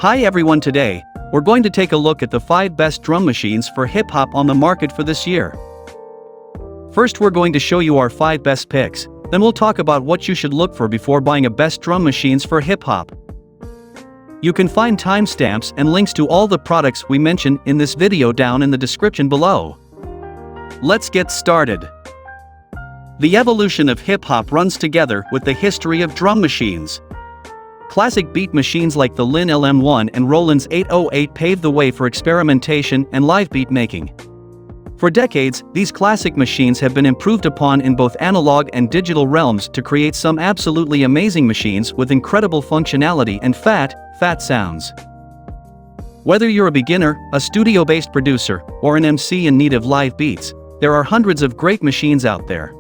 Hi everyone, today, we're going to take a look at the 5 best drum machines for hip hop on the market for this year. First, we're going to show you our 5 best picks, then we'll talk about what you should look for before buying a best drum machines for hip hop. You can find timestamps and links to all the products we mention in this video down in the description below. Let's get started. The evolution of hip hop runs together with the history of drum machines. Classic beat machines like the Linn LM1 and Roland's 808 paved the way for experimentation and live beat making. For decades, these classic machines have been improved upon in both analog and digital realms to create some absolutely amazing machines with incredible functionality and fat sounds. Whether you're a beginner, a studio-based producer, or an MC in need of live beats, there are hundreds of great machines out there.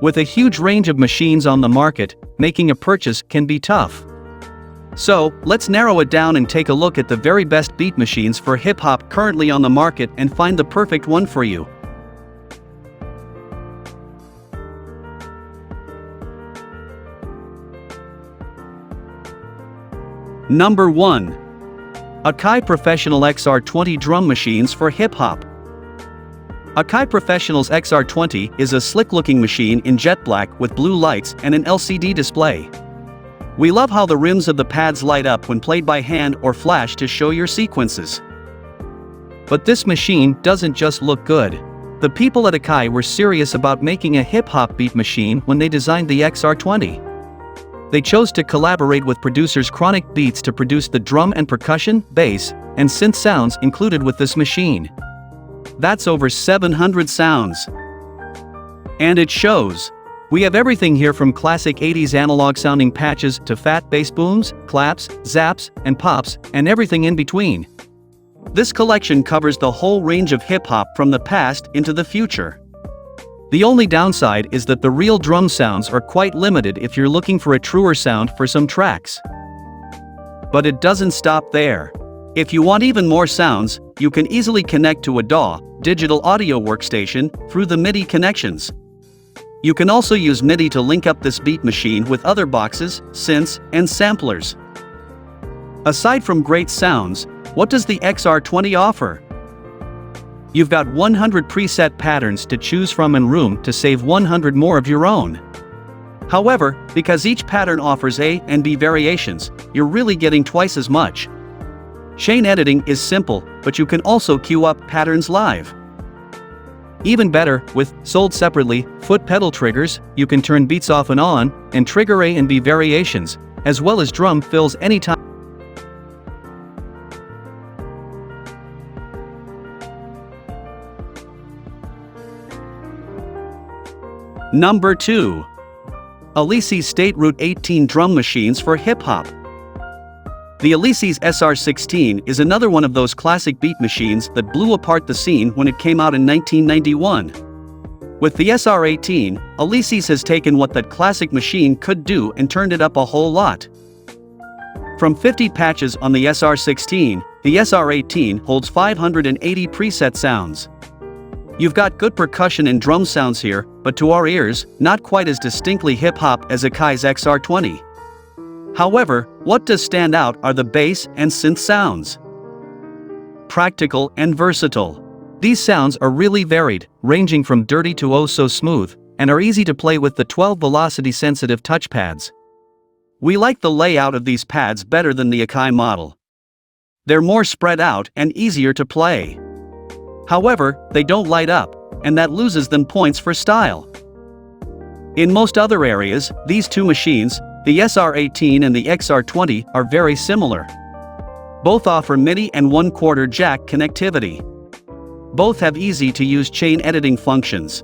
With a huge range of machines on the market, making a purchase can be tough. So, let's narrow it down and take a look at the very best beat machines for hip-hop currently on the market and find the perfect one for you. Number 1. Akai Professional XR20 Drum Machines for Hip-Hop. Akai Professional's XR20 is a slick-looking machine in jet black with blue lights and an LCD display. We love how the rims of the pads light up when played by hand or flash to show your sequences. But this machine doesn't just look good. The people at Akai were serious about making a hip-hop beat machine when they designed the XR20. They chose to collaborate with producers Chronic Beats to produce the drum and percussion, bass, and synth sounds included with this machine. That's over 700 sounds. And it shows. We have everything here from classic 80s analog sounding patches to fat bass booms, claps, zaps, and pops, and everything in between. This collection covers the whole range of hip-hop from the past into the future. The only downside is that the real drum sounds are quite limited if you're looking for a truer sound for some tracks. But it doesn't stop there. If you want even more sounds, you can easily connect to a DAW, digital audio workstation, through the MIDI connections. You can also use MIDI to link up this beat machine with other boxes, synths, and samplers. Aside from great sounds, what does the XR20 offer? You've got 100 preset patterns to choose from and room to save 100 more of your own. However, because each pattern offers A and B variations, you're really getting twice as much. Chain editing is simple, but you can also queue up patterns live. Even better, with sold separately foot pedal triggers, you can turn beats off and on, and trigger A and B variations, as well as drum fills anytime. Number 2. Alesis State Route 18 Drum Machines for Hip-Hop. The Alesis SR16 is another one of those classic beat machines that blew apart the scene when it came out in 1991. With the SR18, Alesis has taken what that classic machine could do and turned it up a whole lot. From 50 patches on the SR16, the SR18 holds 580 preset sounds. You've got good percussion and drum sounds here, but to our ears, not quite as distinctly hip-hop as Akai's XR20. However, what does stand out are the bass and synth sounds. Practical and versatile. These sounds are really varied, ranging from dirty to oh so smooth, and are easy to play with the 12 velocity sensitive touchpads. We like the layout of these pads better than the Akai model. They're more spread out and easier to play. However, they don't light up, and that loses them points for style. In most other areas, these two machines, the SR18 and the XR20, are very similar. Both offer MIDI and 1/4 jack connectivity. Both have easy-to-use chain editing functions.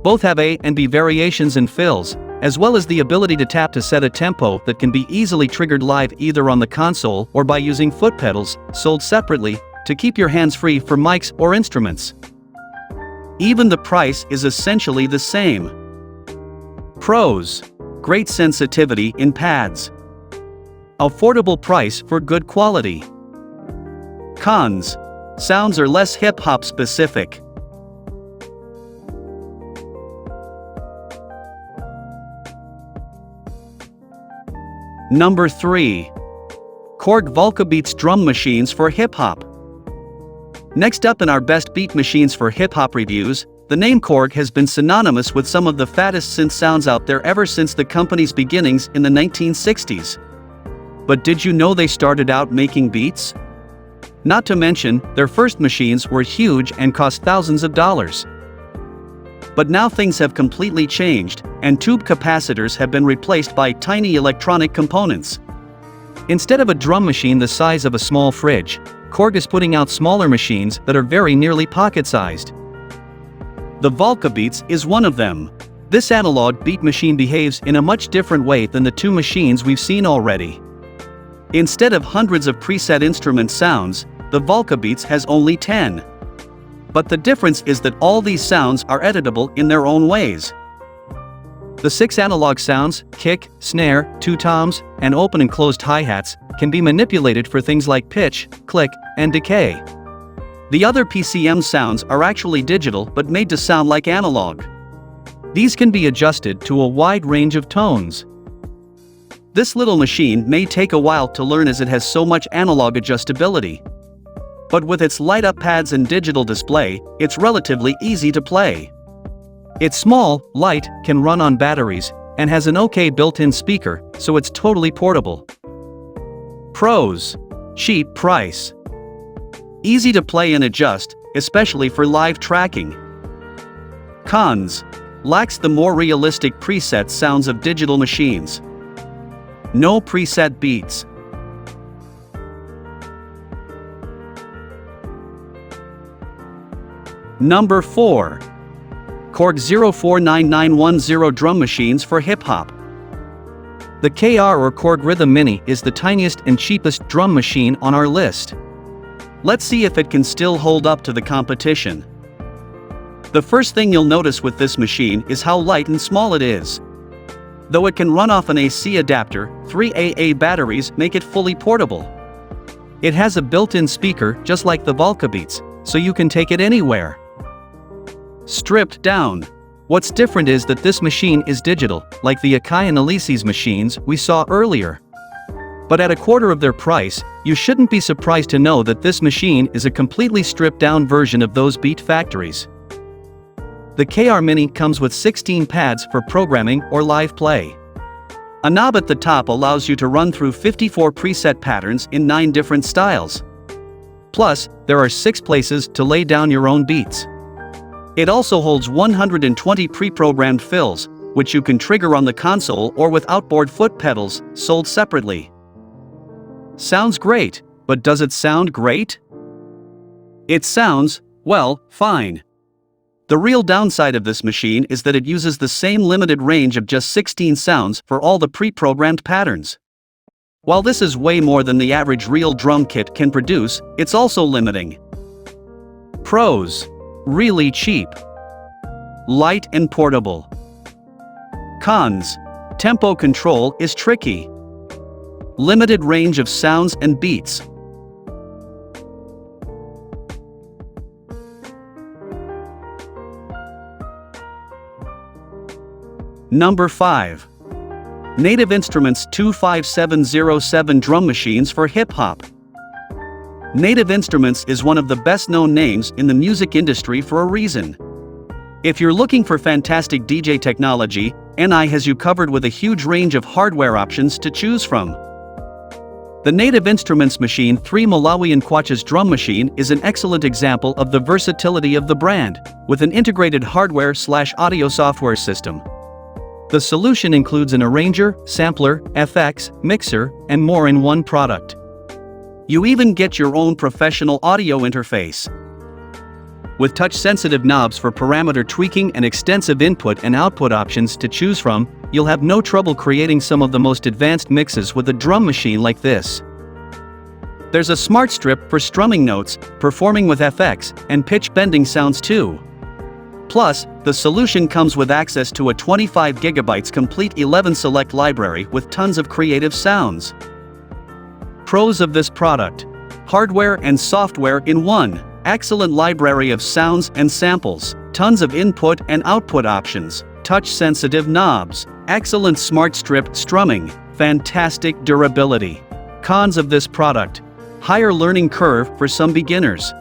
Both have A and B variations and fills, as well as the ability to tap to set a tempo that can be easily triggered live either on the console or by using foot pedals, sold separately, to keep your hands free for mics or instruments. Even the price is essentially the same. Pros: great sensitivity in pads. Affordable price for good quality. Cons: sounds are less hip-hop specific. Number 3. Korg Volcabeats drum machines for hip-hop. Next up in our best beat machines for hip-hop reviews, the name Korg has been synonymous with some of the fattest synth sounds out there ever since the company's beginnings in the 1960s. But did you know they started out making beats? Not to mention, their first machines were huge and cost thousands of dollars. But now things have completely changed, and tube capacitors have been replaced by tiny electronic components. Instead of a drum machine the size of a small fridge, Korg is putting out smaller machines that are very nearly pocket-sized. The Volcabeats is one of them. This analog beat machine behaves in a much different way than the two machines we've seen already. Instead of hundreds of preset instrument sounds, the Volcabeats has only 10. But the difference is that all these sounds are editable in their own ways. The 6 analog sounds, kick, snare, 2 toms, and open and closed hi-hats, can be manipulated for things like pitch, click, and decay. The other PCM sounds are actually digital but made to sound like analog. These can be adjusted to a wide range of tones. This little machine may take a while to learn as it has so much analog adjustability. But with its light-up pads and digital display, it's relatively easy to play. It's small, light, can run on batteries, and has an okay built-in speaker, so it's totally portable. Pros: cheap price. Easy to play and adjust, especially for live tracking. Cons: lacks the more realistic preset sounds of digital machines. No preset beats. Number 4. Korg 049910 drum machines for hip-hop. The KR or Korg Rhythm Mini is the tiniest and cheapest drum machine on our list. Let's see if it can still hold up to the competition. The first thing you'll notice with this machine is how light and small it is. Though it can run off an AC adapter, 3 AA batteries make it fully portable. It has a built-in speaker just like the Volcabeats, so you can take it anywhere. Stripped down. What's different is that this machine is digital, like the Akai and Alesis machines we saw earlier. But at a quarter of their price, you shouldn't be surprised to know that this machine is a completely stripped-down version of those Beat factories. The KR Mini comes with 16 pads for programming or live play. A knob at the top allows you to run through 54 preset patterns in 9 different styles. Plus, there are 6 places to lay down your own beats. It also holds 120 pre-programmed fills, which you can trigger on the console or with outboard foot pedals, sold separately. Sounds great, but does it sound great? It sounds, well, fine. The real downside of this machine is that it uses the same limited range of just 16 sounds for all the pre-programmed patterns. While this is way more than the average real drum kit can produce, it's also limiting. Pros: really cheap. Light and portable. Cons: tempo control is tricky. Limited range of sounds and beats. Number 5. Native Instruments 25707 drum machines for hip-hop. Native Instruments is one of the best-known names in the music industry for a reason. If you're looking for fantastic DJ technology, NI has you covered with a huge range of hardware options to choose from. The Native Instruments Machine 3 Malawian Kwacha's drum machine is an excellent example of the versatility of the brand, with an integrated hardware/audio software system. The solution includes an arranger, sampler, FX, mixer, and more in one product. You even get your own professional audio interface. With touch-sensitive knobs for parameter tweaking and extensive input and output options to choose from, you'll have no trouble creating some of the most advanced mixes with a drum machine like this. There's a smart strip for strumming notes, performing with FX, and pitch bending sounds too. Plus, the solution comes with access to a 25 GB complete 11 select library with tons of creative sounds. Pros of this product: hardware and software in one, excellent library of sounds and samples, tons of input and output options, touch-sensitive knobs, excellent smart strip strumming, fantastic durability. Cons of this product: higher learning curve for some beginners.